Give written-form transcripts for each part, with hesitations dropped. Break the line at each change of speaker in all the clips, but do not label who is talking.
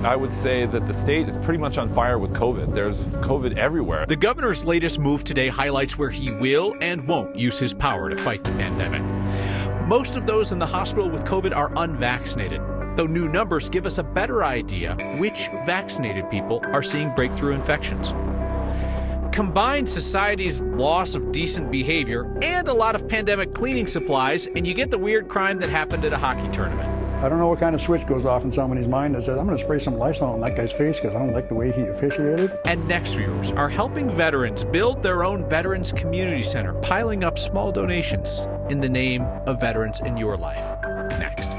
I would say that the state is pretty much on fire with COVID. There's COVID everywhere.
The governor's latest move today highlights where he will and won't use his power to fight the pandemic. Most of those in the hospital with COVID are unvaccinated, though new numbers give us a better idea which vaccinated people are seeing breakthrough infections. Combine society's loss of decent behavior and a lot of pandemic cleaning supplies, and you get the weird crime that happened at a hockey tournament.
I don't know what kind of switch goes off in somebody's mind that says, I'm going to spray some Lysol on that guy's face because I don't like the way he officiated.
And Next viewers are helping veterans build their own Veterans Community Center, piling up small donations in the name of veterans in your life. Next.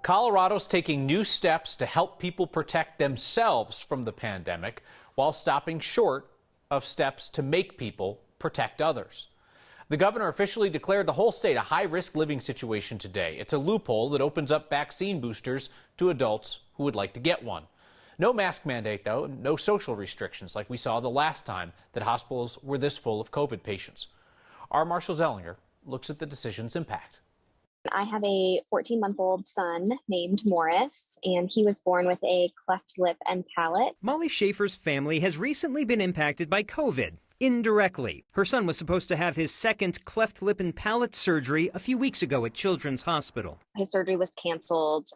Colorado's taking new steps to help people protect themselves from the pandemic while stopping short of steps to make people protect others. The governor officially declared the whole state a high-risk living situation today. It's a loophole that opens up vaccine boosters to adults who would like to get one. No mask mandate, though, and no social restrictions like we saw the last time that hospitals were this full of COVID patients. Our Marshall Zellinger looks at the decision's impact.
I have a 14-month-old son named Morris, and he was born with a cleft lip and palate.
Molly Schaefer's family has recently been impacted by COVID. Indirectly. Her son was supposed to have his second cleft lip and palate surgery a few weeks ago at Children's Hospital.
His surgery was canceled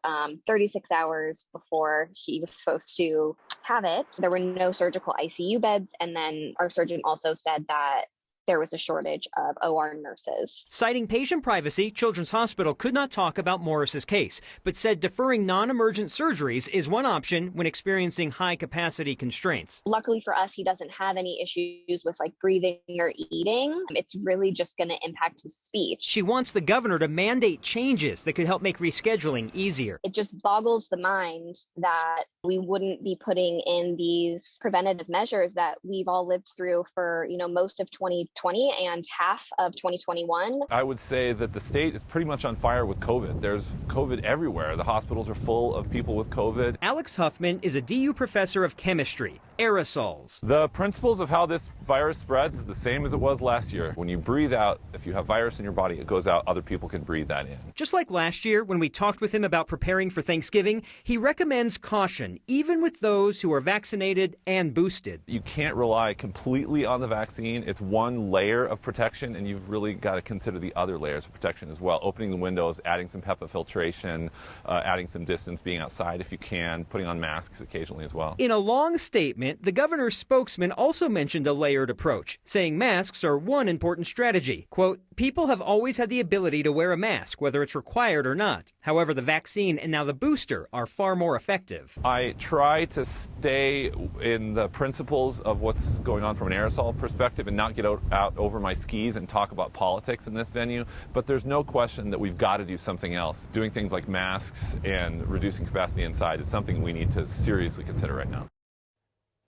36 hours before he was supposed to have it. There were no surgical ICU beds, and then our surgeon also said that there was a shortage of OR nurses.
Citing patient privacy, Children's Hospital could not talk about Morris's case, but said deferring non-emergent surgeries is one option when experiencing high-capacity constraints.
Luckily for us, he doesn't have any issues with breathing or eating. It's really just going to impact his speech.
She wants the governor to mandate changes that could help make rescheduling easier.
It just boggles the mind that we wouldn't be putting in these preventative measures that we've all lived through for, most of 2020 and half of 2021.
I would say that the state is pretty much on fire with COVID. There's COVID everywhere. The hospitals are full of people with COVID.
Alex Huffman is a DU professor of chemistry. Aerosols.
The principles of how this virus spreads is the same as it was last year. When you breathe out, if you have virus in your body, it goes out, other people can breathe that in.
Just like last year when we talked with him about preparing for Thanksgiving, he recommends caution, even with those who are vaccinated and boosted.
You can't rely completely on the vaccine. It's one layer of protection, and you've really got to consider the other layers of protection as well. Opening the windows, adding some HEPA filtration, adding some distance, being outside if you can, putting on masks occasionally as well.
In a long statement, the governor's spokesman also mentioned a layered approach, saying masks are one important strategy. Quote, people have always had the ability to wear a mask, whether it's required or not. However, the vaccine and now the booster are far more effective.
I try to stay in the principles of what's going on from an aerosol perspective and not get out over my skis and talk about politics in this venue, but there's no question that we've got to do something else. Doing things like masks and reducing capacity inside is something we need to seriously consider right now.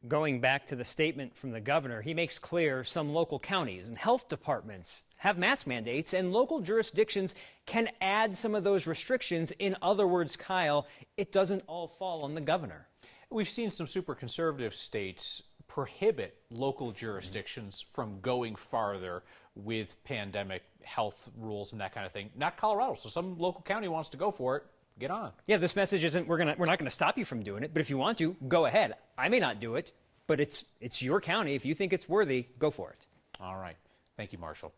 Going back to the statement from the governor, he makes clear some local counties and health departments have mask mandates, and local jurisdictions can add some of those restrictions. In other words, Kyle, it doesn't all fall on the governor.
We've seen some super conservative states prohibit local jurisdictions from going farther with pandemic health rules and that kind of thing. Not Colorado, so some local county wants to go for it. Get on.
Yeah, this message isn't we're not going to stop you from doing it, but if you want to, go ahead. I may not do it, but it's your county. If you think it's worthy, go for it.
All right. Thank you, Marshall.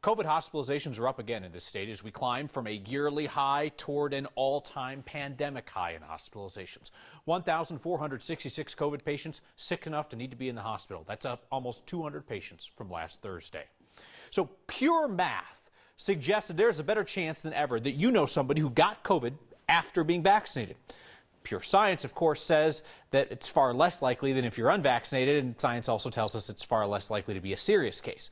COVID hospitalizations are up again in this state as we climb from a yearly high toward an all-time pandemic high in hospitalizations. 1,466 COVID patients sick enough to need to be in the hospital. That's up almost 200 patients from last Thursday. So pure math suggests that there's a better chance than ever that you know somebody who got COVID after being vaccinated. Pure science, of course, says that it's far less likely than if you're unvaccinated, and science also tells us it's far less likely to be a serious case.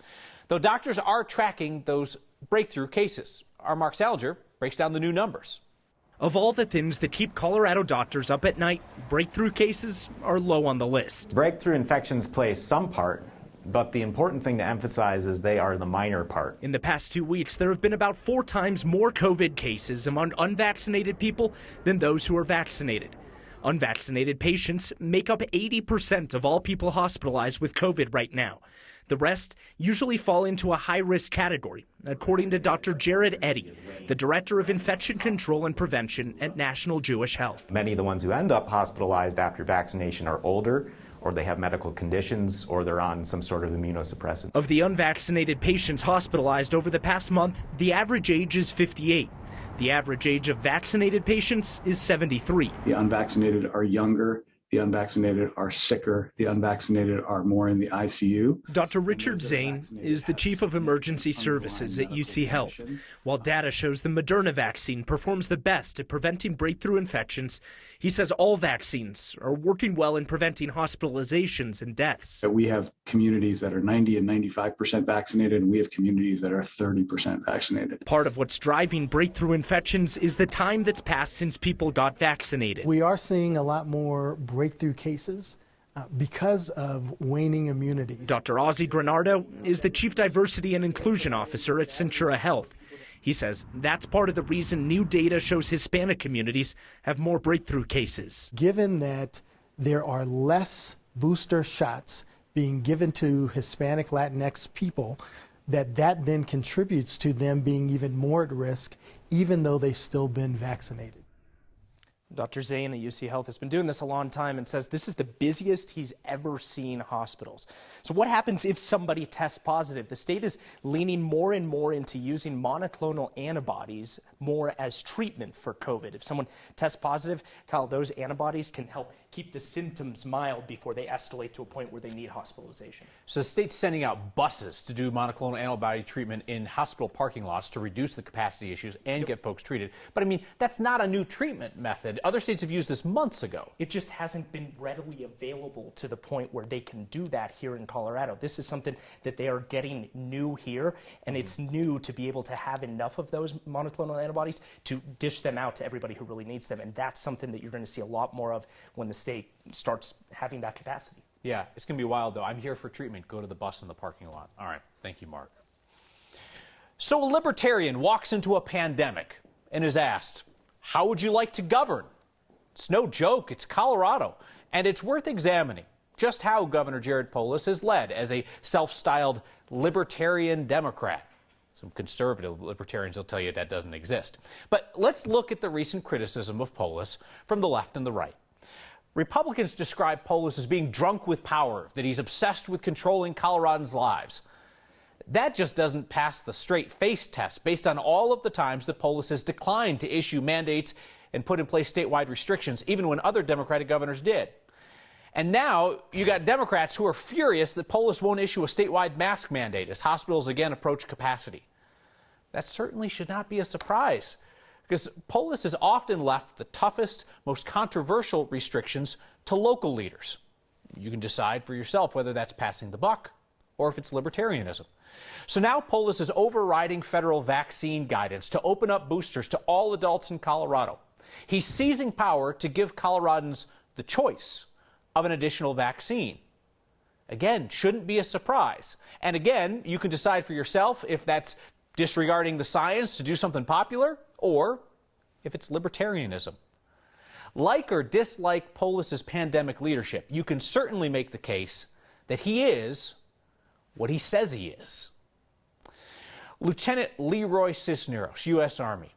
Though doctors are tracking those breakthrough cases. Our Mark Salinger breaks down the new numbers.
Of all the things that keep Colorado doctors up at night, breakthrough cases are low on the list.
Breakthrough infections play some part, but the important thing to emphasize is they are the minor part.
In the past 2 weeks, there have been about 4 times more COVID cases among unvaccinated people than those who are vaccinated. Unvaccinated patients make up 80% of all people hospitalized with COVID right now. The rest usually fall into a high-risk category, according to Dr. Jared Eddy, the Director of Infection Control and Prevention at National Jewish Health.
Many of the ones who end up hospitalized after vaccination are older, or they have medical conditions, or they're on some sort of immunosuppressant.
Of the unvaccinated patients hospitalized over the past month, the average age is 58. The average age of vaccinated patients is 73.
The unvaccinated are younger. The unvaccinated are sicker. The unvaccinated are more in the ICU.
Dr. Richard Zane is the Chief of Emergency Services at UC Health. While data shows the Moderna vaccine performs the best at preventing breakthrough infections, he says all vaccines are working well in preventing hospitalizations and deaths.
We have communities that are 90 and 95% vaccinated, and we have communities that are 30% vaccinated.
Part of what's driving breakthrough infections is the time that's passed since people got vaccinated.
We are seeing a lot more breakthrough cases because of waning immunity.
Dr. Ozzie Granardo is the Chief Diversity and Inclusion Officer at Centura Health. He says that's part of the reason new data shows Hispanic communities have more breakthrough cases.
Given that there are less booster shots being given to Hispanic Latinx people, that then contributes to them being even more at risk, even though they've still been vaccinated.
Dr. Zane at UC Health has been doing this a long time and says this is the busiest he's ever seen hospitals. So what happens if somebody tests positive? The state is leaning more and more into using monoclonal antibodies more as treatment for COVID. If someone tests positive, Kyle, those antibodies can help keep the symptoms mild before they escalate to a point where they need hospitalization.
So the state's sending out buses to do monoclonal antibody treatment in hospital parking lots to reduce the capacity issues and get folks treated. But I mean, that's not a new treatment method. Other states have used this months ago.
It just hasn't been readily available to the point where they can do that here in Colorado. This is something that they are getting new here, and it's new to be able to have enough of those monoclonal antibodies to dish them out to everybody who really needs them. And that's something that you're going to see a lot more of when the state starts having that capacity.
Yeah, it's going to be wild, though. I'm here for treatment. Go to the bus in the parking lot. All right. Thank you, Mark. So a libertarian walks into a pandemic and is asked, how would you like to govern? It's no joke. It's Colorado. And it's worth examining just how Governor Jared Polis has led as a self-styled libertarian Democrat. Some conservative libertarians will tell you that doesn't exist. But let's look at the recent criticism of Polis from the left and the right. Republicans describe Polis as being drunk with power, that he's obsessed with controlling Coloradans' lives. That just doesn't pass the straight face test based on all of the times that Polis has declined to issue mandates and put in place statewide restrictions, even when other Democratic governors did. And now you got Democrats who are furious that Polis won't issue a statewide mask mandate as hospitals again approach capacity. That certainly should not be a surprise, because Polis has often left the toughest, most controversial restrictions to local leaders. You can decide for yourself whether that's passing the buck or if it's libertarianism. So now Polis is overriding federal vaccine guidance to open up boosters to all adults in Colorado. He's seizing power to give Coloradans the choice of an additional vaccine. Again, shouldn't be a surprise. And again, you can decide for yourself if that's disregarding the science to do something popular, or if it's libertarianism. Like or dislike Polis's pandemic leadership, you can certainly make the case that he is what he says he is. Lieutenant Leroy Cisneros, U.S. Army.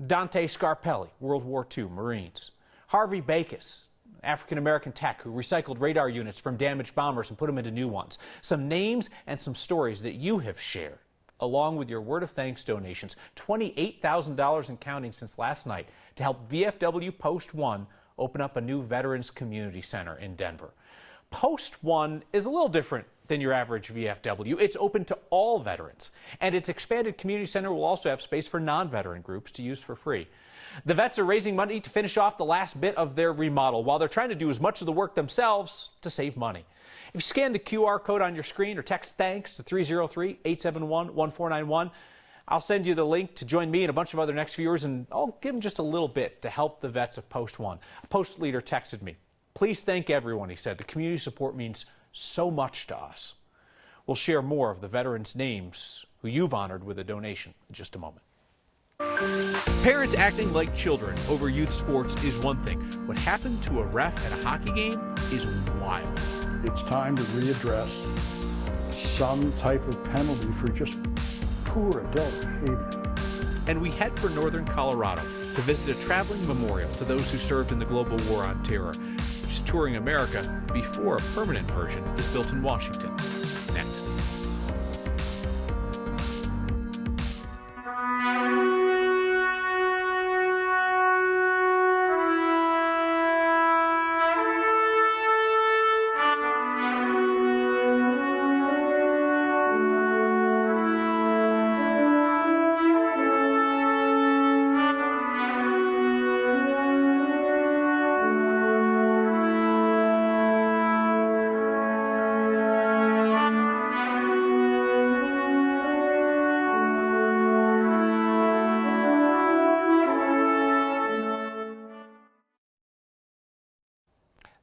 Dante Scarpelli, World War II, Marines. Harvey Bacus, African-American tech who recycled radar units from damaged bombers and put them into new ones. Some names and some stories that you have shared, along with your word of thanks donations, $28,000 and counting since last night, to help VFW Post 1 open up a new Veterans Community Center in Denver. Post 1 is a little different than your average VFW. It's open to all veterans, and its expanded community center will also have space for non-veteran groups to use for free. The vets are raising money to finish off the last bit of their remodel while they're trying to do as much of the work themselves to save money. If you scan the QR code on your screen or text THANKS to 303-871-1491, I'll send you the link to join me and a bunch of other next viewers, and I'll give them just a little bit to help the vets of Post 1. A Post leader texted me. Please thank everyone, he said. The community support means so much to us. We'll share more of the veterans' names who you've honored with a donation in just a moment.
Parents acting like children over youth sports is one thing. What happened to a ref at a hockey game is wild.
It's time to readdress some type of penalty for just poor adult behavior.
And we head for northern Colorado to visit a traveling memorial to those who served in the global war on terror, which is touring America before a permanent version is built in Washington. Next.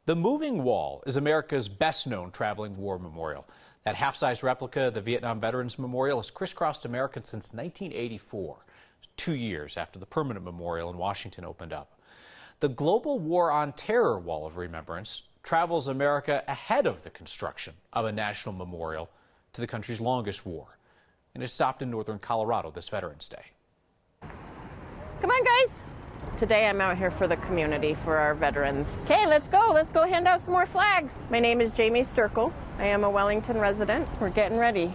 The Moving Wall is America's best-known traveling war memorial. That half-size replica of the Vietnam Veterans Memorial has crisscrossed America since 1984, 2 years after the permanent memorial in Washington opened up. The Global War on Terror Wall of Remembrance travels America ahead of the construction of a national memorial to the country's longest war, and it stopped in northern Colorado this Veterans Day.
Come on, guys. Today I'm out here for the community, for our veterans. Okay, let's go hand out some more flags. My name is Jamie Sturkle. I am a Wellington resident. We're getting ready.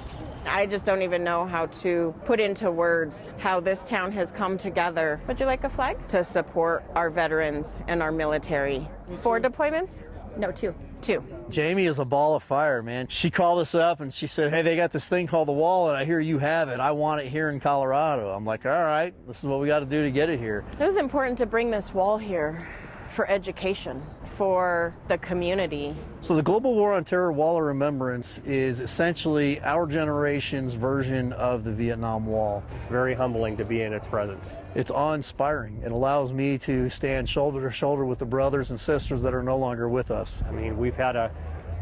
I just don't even know how to put into words how this town has come together. Would you like a flag? To support our veterans and our military. 4 deployments? No, 2. 2.
Jamie is a ball of fire, man. She called us up and she said, hey, they got this thing called the wall and I hear you have it. I want it here in Colorado. I'm like, all right, this is what we got to do to get it here.
It was important to bring this wall here for education, for the community.
So the Global War on Terror Wall of Remembrance is essentially our generation's version of the Vietnam Wall.
It's very humbling to be in its presence.
It's awe-inspiring. It allows me to stand shoulder to shoulder with the brothers and sisters that are no longer with us.
I mean, we've had a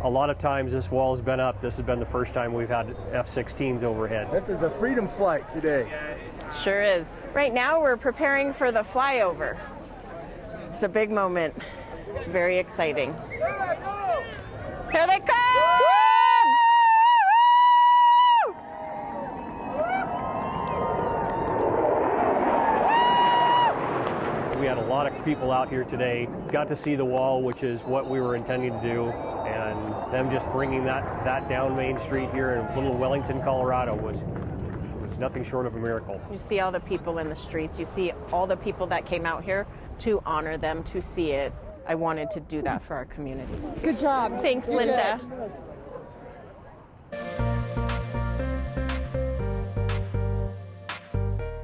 lot of times this wall has been up. This has been the first time we've had F-16s overhead.
This is a freedom flight today.
Sure is. Right now we're preparing for the flyover. It's a big moment. It's very exciting. Here they come!
We had a lot of people out here today, got to see the wall, which is what we were intending to do, and them just bringing that down Main Street here in little Wellington, Colorado was nothing short of a miracle.
You see all the people in the streets. You see all the people that came out here to honor them, to see it. I wanted to do that for our community.
Good job.
Thanks, Linda.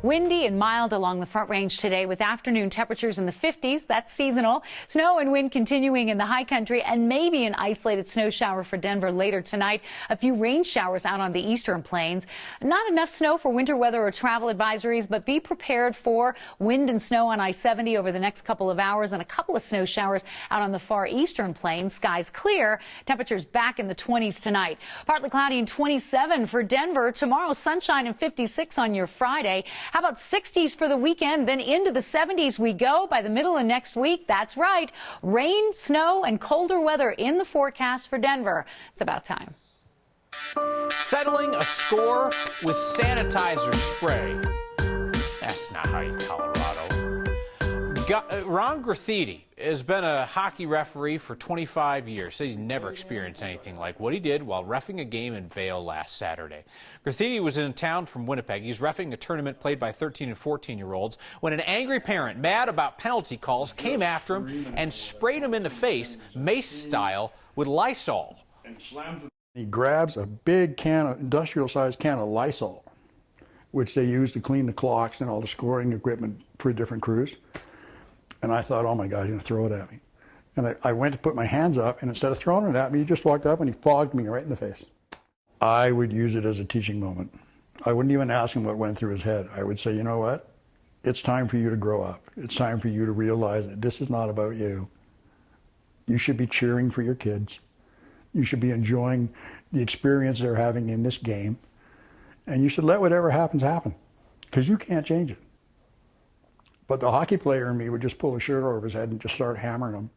Windy and mild along the Front Range today with afternoon temperatures in the 50s. That's seasonal. Snow and wind continuing in the high country and maybe an isolated snow shower for Denver later tonight. A few rain showers out on the eastern plains. Not enough snow for winter weather or travel advisories, but be prepared for wind and snow on I-70 over the next couple of hours and a couple of snow showers out on the far eastern plains. Skies clear. Temperatures back in the 20s tonight. Partly cloudy and 27 for Denver. Tomorrow, sunshine and 56 on your Friday. How about 60s for the weekend? Then into the 70s we go by the middle of next week. That's right. Rain, snow, and colder weather in the forecast for Denver. It's about time.
Settling a score with sanitizer spray. That's not how you Colorado. Ron Graffiti has been a hockey referee for 25 years. Says he's never experienced anything like what he did while reffing a game in Vail last Saturday. Graffiti was in town from Winnipeg. He's reffing a tournament played by 13 and 14-year-olds when an angry parent, mad about penalty calls, came after him and sprayed him in the face, mace style, with Lysol.
He grabs a big industrial-sized can of Lysol, which they use to clean the clocks and all the scoring equipment for different crews. And I thought, oh my God, he's going to throw it at me. And I went to put my hands up, and instead of throwing it at me, he just walked up and he fogged me right in the face. I would use it as a teaching moment. I wouldn't even ask him what went through his head. I would say, you know what? It's time for you to grow up. It's time for you to realize that this is not about you. You should be cheering for your kids. You should be enjoying the experience they're having in this game. And you should let whatever happens happen, because you can't change it. But the hockey player in me would just pull a shirt over his head and just start hammering him.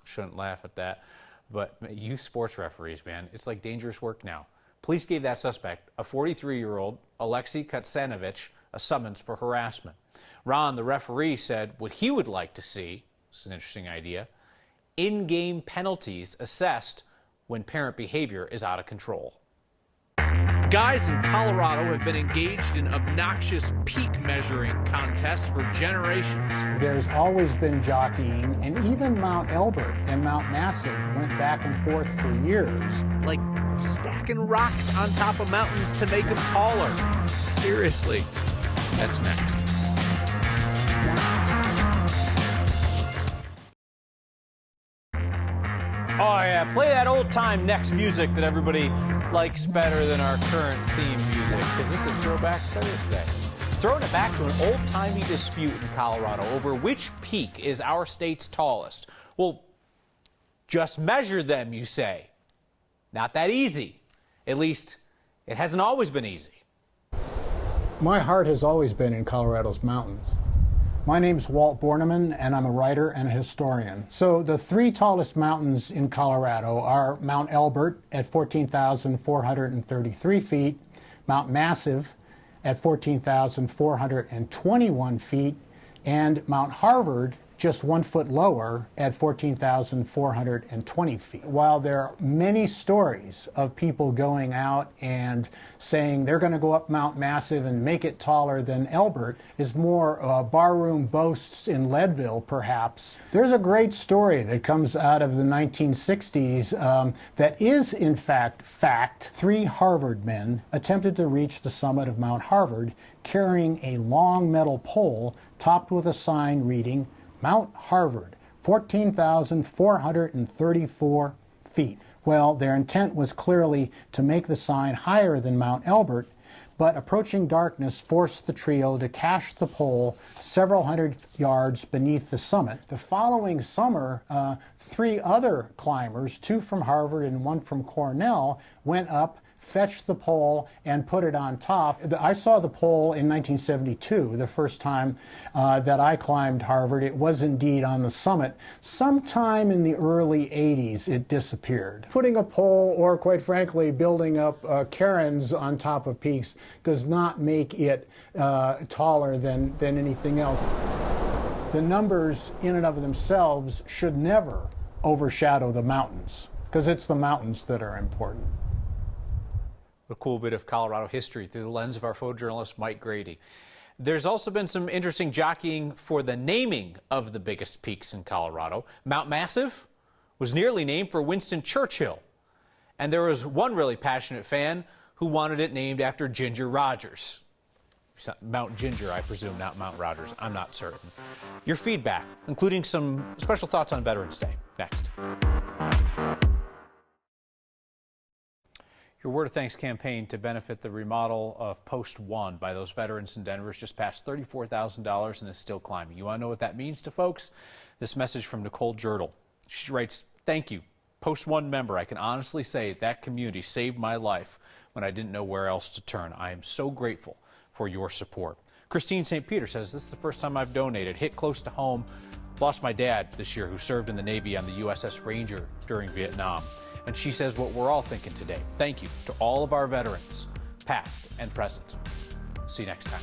Shouldn't laugh at that. But you sports referees, man, it's like dangerous work now. Police gave that suspect, a 43-year-old, Alexei Katsanovich, a summons for harassment. Ron, the referee, said what he would like to see, it's an interesting idea, in-game penalties assessed when parent behavior is out of control.
Guys in Colorado have been engaged in obnoxious peak measuring contests for generations.
There's always been jockeying, and even Mount Elbert and Mount Massive went back and forth for years.
Like stacking rocks on top of mountains to make them taller. Seriously. That's next.
Oh yeah, play that old-time Next music that everybody likes better than our current theme music, because this is Throwback Thursday. Throwing it back to an old-timey dispute in Colorado over which peak is our state's tallest. Well, just measure them, you say. Not that easy. At least, it hasn't always been easy.
My heart has always been in Colorado's mountains. My name's Walt Borneman, and I'm a writer and a historian. So the three tallest mountains in Colorado are Mount Elbert at 14,433 feet, Mount Massive at 14,421 feet, and Mount Harvard just 1 foot lower at 14,420 feet. While there are many stories of people going out and saying they're going to go up Mount Massive and make it taller than Elbert, is more barroom boasts in Leadville, perhaps. There's a great story that comes out of the 1960s that is, in fact. 3 Harvard men attempted to reach the summit of Mount Harvard carrying a long metal pole topped with a sign reading, Mount Harvard, 14,434 feet. Well, their intent was clearly to make the sign higher than Mount Elbert, but approaching darkness forced the trio to cache the pole several hundred yards beneath the summit. The following summer, 3 other climbers, 2 from Harvard and 1 from Cornell, went up, fetched the pole, and put it on top. I saw the pole in 1972, the first time that I climbed Harvard. It was indeed on the summit. Sometime in the early 80s, it disappeared. Putting a pole, or quite frankly, building up cairns on top of peaks does not make it taller than anything else. The numbers in and of themselves should never overshadow the mountains, because it's the mountains that are important.
A cool bit of Colorado history through the lens of our photojournalist Mike Grady. There's also been some interesting jockeying for the naming of the biggest peaks in Colorado. Mount Massive was nearly named for Winston Churchill. And there was one really passionate fan who wanted it named after Ginger Rogers. Mount Ginger, I presume, not Mount Rogers. I'm not certain. Your feedback, including some special thoughts on Veterans Day, next. Your Word of Thanks campaign to benefit the remodel of Post 1 by those veterans in Denver has just passed $34,000 and is still climbing. You want to know what that means to folks? This message from Nicole Jerdel. She writes, "Thank you. Post 1 member, I can honestly say that community saved my life when I didn't know where else to turn. I am so grateful for your support." Christine St. Peter says, "This is the first time I've donated. Hit close to home. Lost my dad this year, who served in the Navy on the USS Ranger during Vietnam." And she says what we're all thinking today. Thank you to all of our veterans, past and present. See you next time.